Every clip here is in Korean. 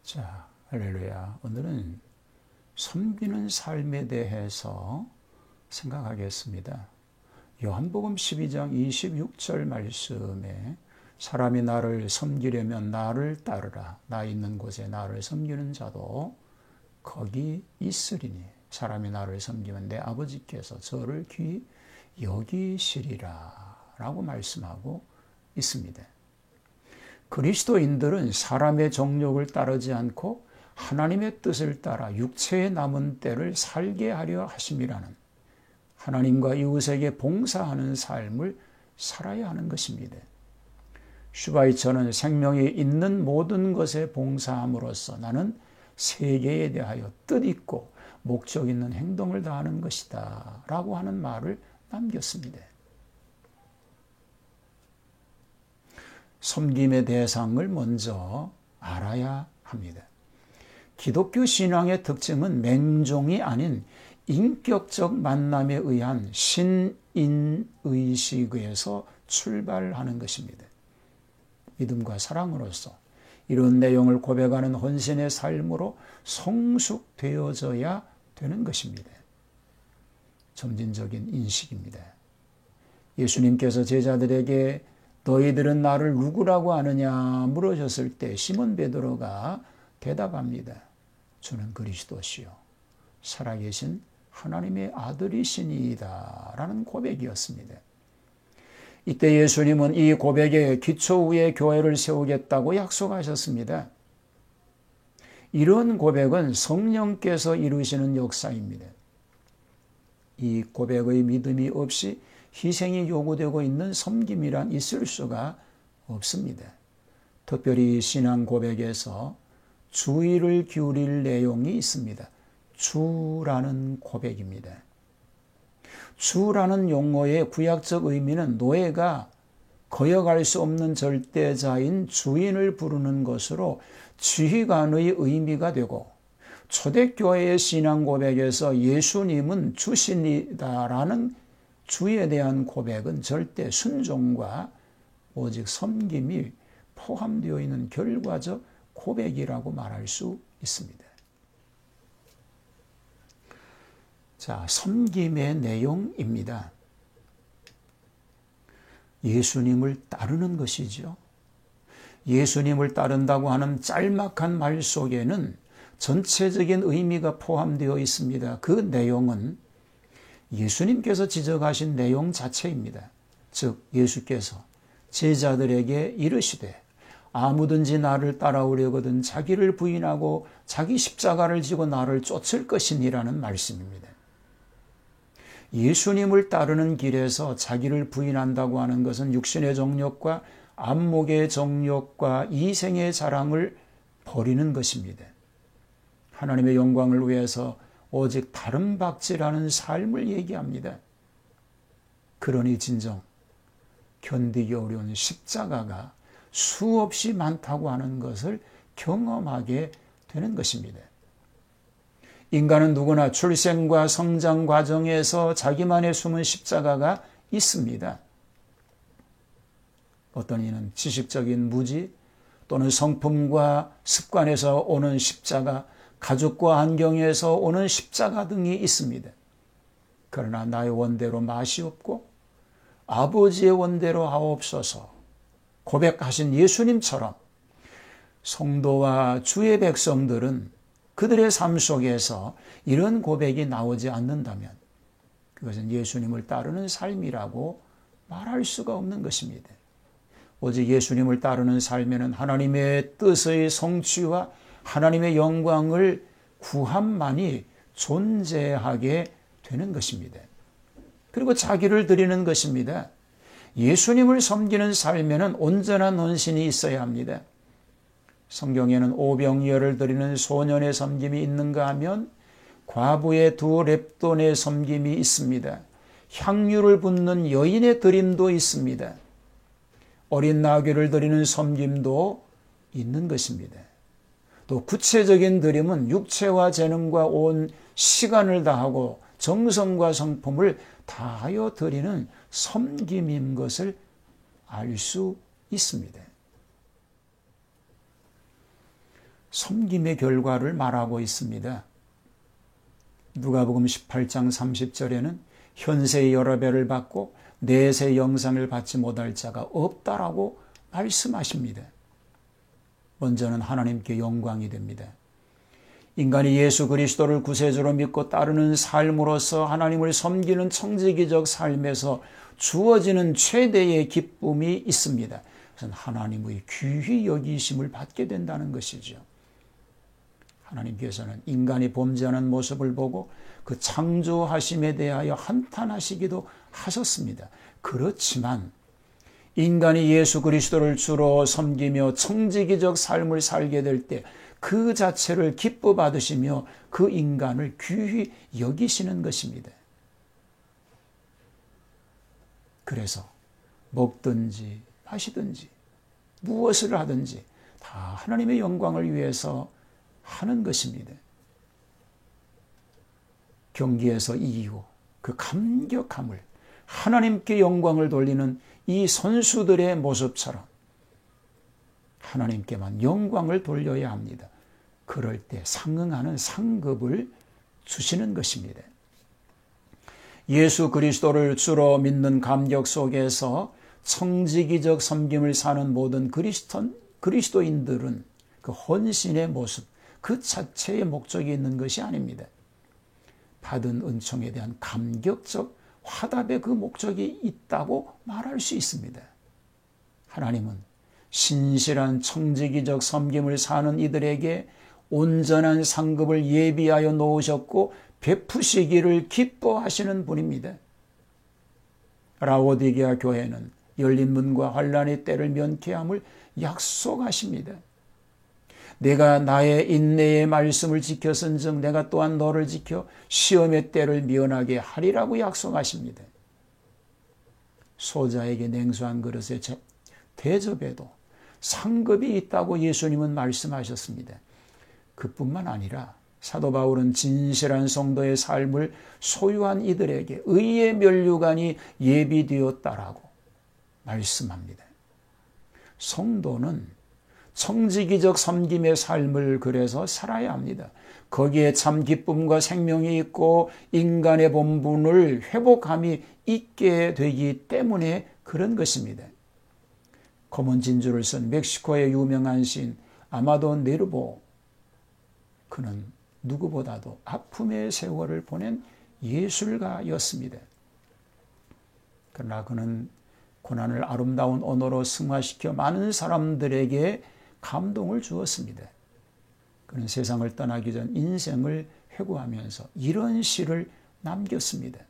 자, 할렐루야. 오늘은 섬기는 삶에 대해서 생각하겠습니다. 요한복음 12장 26절 말씀에 사람이 나를 섬기려면 나를 따르라. 나 있는 곳에 나를 섬기는 자도 거기 있으리니 사람이 나를 섬기면 내 아버지께서 저를 귀히 여기시리라 라고 말씀하고 있습니다. 그리스도인들은 사람의 정욕을 따르지 않고 하나님의 뜻을 따라 육체의 남은 때를 살게 하려 하심이라는 하나님과 이웃에게 봉사하는 삶을 살아야 하는 것입니다. 슈바이처는 생명이 있는 모든 것에 봉사함으로써 나는 세계에 대하여 뜻있고 목적 있는 행동을 다하는 것이다 라고 하는 말을 남겼습니다. 섬김의 대상을 먼저 알아야 합니다. 기독교 신앙의 특징은 맹종이 아닌 인격적 만남에 의한 신인의식에서 출발하는 것입니다. 믿음과 사랑으로서 이런 내용을 고백하는 헌신의 삶으로 성숙되어져야 되는 것입니다. 점진적인 인식입니다. 예수님께서 제자들에게 너희들은 나를 누구라고 아느냐 물으셨을 때 시몬 베드로가 대답합니다. 주는 그리스도시요 살아계신 하나님의 아들이시니이다 라는 고백이었습니다. 이때 예수님은 이 고백에 기초 위에 교회를 세우겠다고 약속하셨습니다. 이런 고백은 성령께서 이루시는 역사입니다. 이 고백의 믿음이 없이 희생이 요구되고 있는 섬김이란 있을 수가 없습니다. 특별히 신앙 고백에서 주의를 기울일 내용이 있습니다. 주라는 고백입니다. 주라는 용어의 구약적 의미는 노예가 거역할 수 없는 절대자인 주인을 부르는 것으로 지휘관의 의미가 되고 초대교회의 신앙 고백에서 예수님은 주신이다라는 주에 대한 고백은 절대 순종과 오직 섬김이 포함되어 있는 결과적 고백이라고 말할 수 있습니다. 자, 섬김의 내용입니다. 예수님을 따르는 것이죠. 예수님을 따른다고 하는 짤막한 말 속에는 전체적인 의미가 포함되어 있습니다. 그 내용은 예수님께서 지적하신 내용 자체입니다. 즉 예수께서 제자들에게 이르시되 아무든지 나를 따라오려거든 자기를 부인하고 자기 십자가를 지고 나를 쫓을 것이니라는 말씀입니다. 예수님을 따르는 길에서 자기를 부인한다고 하는 것은 육신의 정욕과 안목의 정욕과 이생의 자랑을 버리는 것입니다. 하나님의 영광을 위해서 오직 다른 박질하는 삶을 얘기합니다. 그러니 진정 견디기 어려운 십자가가 수없이 많다고 하는 것을 경험하게 되는 것입니다. 인간은 누구나 출생과 성장 과정에서 자기만의 숨은 십자가가 있습니다. 어떤 이는 지식적인 무지 또는 성품과 습관에서 오는 십자가, 가족과 환경에서 오는 십자가 등이 있습니다. 그러나 나의 원대로 맛이 없고 아버지의 원대로 하옵소서 고백하신 예수님처럼 성도와 주의 백성들은 그들의 삶 속에서 이런 고백이 나오지 않는다면 그것은 예수님을 따르는 삶이라고 말할 수가 없는 것입니다. 오직 예수님을 따르는 삶에는 하나님의 뜻의 성취와 하나님의 영광을 구함만이 존재하게 되는 것입니다. 그리고 자기를 드리는 것입니다. 예수님을 섬기는 삶에는 온전한 헌신이 있어야 합니다. 성경에는 오병이어를 드리는 소년의 섬김이 있는가 하면 과부의 2렙돈의 섬김이 있습니다. 향유를 붓는 여인의 드림도 있습니다. 어린 나귀를 드리는 섬김도 있는 것입니다. 또 구체적인 드림은 육체와 재능과 온 시간을 다하고 정성과 성품을 다하여 드리는 섬김인 것을 알 수 있습니다. 섬김의 결과를 말하고 있습니다. 누가복음 18장 30절에는 현세의 여러 배를 받고 내세 영상을 받지 못할 자가 없다라고 말씀하십니다. 먼저는 하나님께 영광이 됩니다. 인간이 예수 그리스도를 구세주로 믿고 따르는 삶으로서 하나님을 섬기는 청지기적 삶에서 주어지는 최대의 기쁨이 있습니다. 그것은 하나님의 귀히 여기심을 받게 된다는 것이죠. 하나님께서는 인간이 범죄하는 모습을 보고 그 창조하심에 대하여 한탄하시기도 하셨습니다. 그렇지만 인간이 예수 그리스도를 주로 섬기며 청지기적 삶을 살게 될 때 그 자체를 기뻐 받으시며 그 인간을 귀히 여기시는 것입니다. 그래서 먹든지 마시든지 무엇을 하든지 다 하나님의 영광을 위해서 하는 것입니다. 경기에서 이기고 그 감격함을 하나님께 영광을 돌리는 이 선수들의 모습처럼 하나님께만 영광을 돌려야 합니다. 그럴 때 상응하는 상급을 주시는 것입니다. 예수 그리스도를 주로 믿는 감격 속에서 청지기적 섬김을 사는 모든 그리스도인들은 그 헌신의 모습, 그 자체의 목적이 있는 것이 아닙니다. 받은 은총에 대한 감격적 화답의 그 목적이 있다고 말할 수 있습니다. 하나님은 신실한 청지기적 섬김을 사는 이들에게 온전한 상급을 예비하여 놓으셨고 베푸시기를 기뻐하시는 분입니다. 라오디게아 교회는 열린 문과 환난의 때를 면케함을 약속하십니다. 내가 나의 인내의 말씀을 지켰은즉 내가 또한 너를 지켜 시험의 때를 면하게 하리라고 약속하십니다. 소자에게 냉수한 그릇에 대접에도 상급이 있다고 예수님은 말씀하셨습니다. 그뿐만 아니라 사도 바울은 진실한 성도의 삶을 소유한 이들에게 의의 면류관이 예비되었다라고 말씀합니다. 성도는 청지기적 섬김의 삶을 그래서 살아야 합니다. 거기에 참 기쁨과 생명이 있고 인간의 본분을 회복함이 있게 되기 때문에 그런 것입니다. 검은 진주를 쓴 멕시코의 유명한 시인 아마도 네르보, 그는 누구보다도 아픔의 세월을 보낸 예술가였습니다. 그러나 그는 고난을 아름다운 언어로 승화시켜 많은 사람들에게 감동을 주었습니다. 그는 세상을 떠나기 전 인생을 회고하면서 이런 시를 남겼습니다.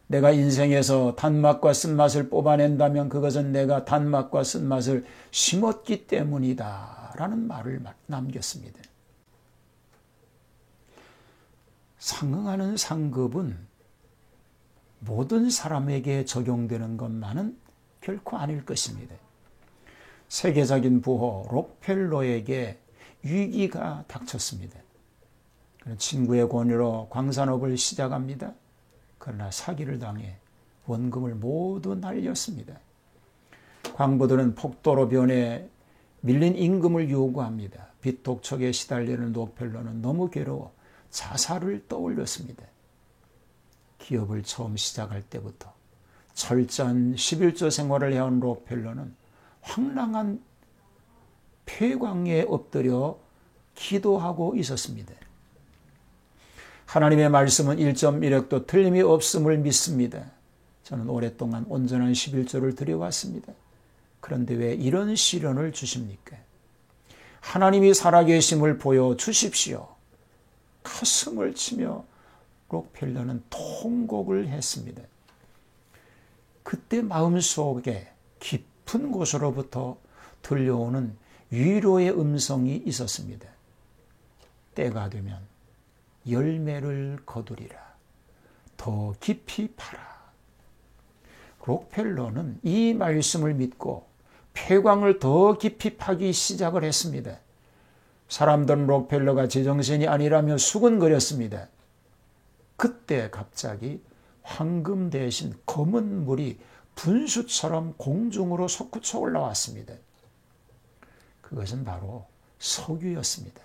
내가 인생에서 단맛과 쓴맛을 뽑아낸다면 그것은 내가 단맛과 쓴맛을 심었기 때문이다 라는 말을 남겼습니다. 상응하는 상급은 모든 사람에게 적용되는 것만은 결코 아닐 것입니다. 세계적인 부호 록펠러에게 위기가 닥쳤습니다. 친구의 권유로 광산업을 시작합니다. 그러나 사기를 당해 원금을 모두 날렸습니다. 광부들은 폭도로 변해 밀린 임금을 요구합니다. 빚 독촉에 시달리는 록펠러는 너무 괴로워 자살을 떠올렸습니다. 기업을 처음 시작할 때부터 철저한 11조 생활을 해온 록펠러는 황량한 폐광에 엎드려 기도하고 있었습니다. 하나님의 말씀은 1.1획도 틀림이 없음을 믿습니다. 저는 오랫동안 온전한 11조를 드려왔습니다. 그런데 왜 이런 시련을 주십니까? 하나님이 살아계심을 보여주십시오. 가슴을 치며 록펠러는 통곡을 했습니다. 그때 마음속에 깊은 곳으로부터 들려오는 위로의 음성이 있었습니다. 때가 되면 열매를 거두리라. 더 깊이 파라. 록펠러는 이 말씀을 믿고 폐광을 더 깊이 파기 시작을 했습니다. 사람들은 록펠러가 제정신이 아니라며 수근거렸습니다. 그때 갑자기 황금 대신 검은 물이 분수처럼 공중으로 솟구쳐 올라왔습니다. 그것은 바로 석유였습니다.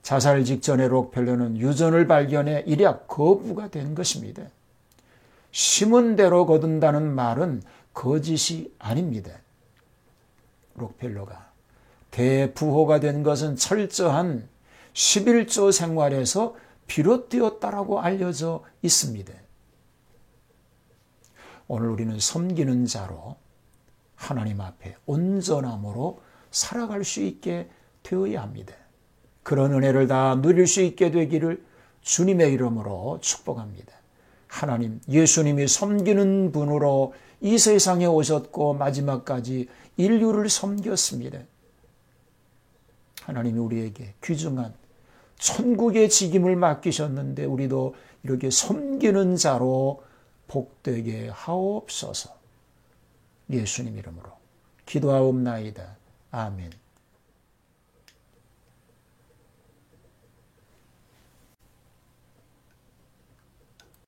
자살 직전에 록펠러는 유전을 발견해 일약 거부가 된 것입니다. 심은 대로 거둔다는 말은 거짓이 아닙니다. 록펠러가 대부호가 된 것은 철저한 11조 생활에서 비롯되었다라고 알려져 있습니다. 오늘 우리는 섬기는 자로 하나님 앞에 온전함으로 살아갈 수 있게 되어야 합니다. 그런 은혜를 다 누릴 수 있게 되기를 주님의 이름으로 축복합니다. 하나님, 예수님이 섬기는 분으로 이 세상에 오셨고 마지막까지 인류를 섬겼습니다. 하나님이 우리에게 귀중한 천국의 직임을 맡기셨는데 우리도 이렇게 섬기는 자로 복되게 하옵소서. 예수님 이름으로 기도하옵나이다. 아멘.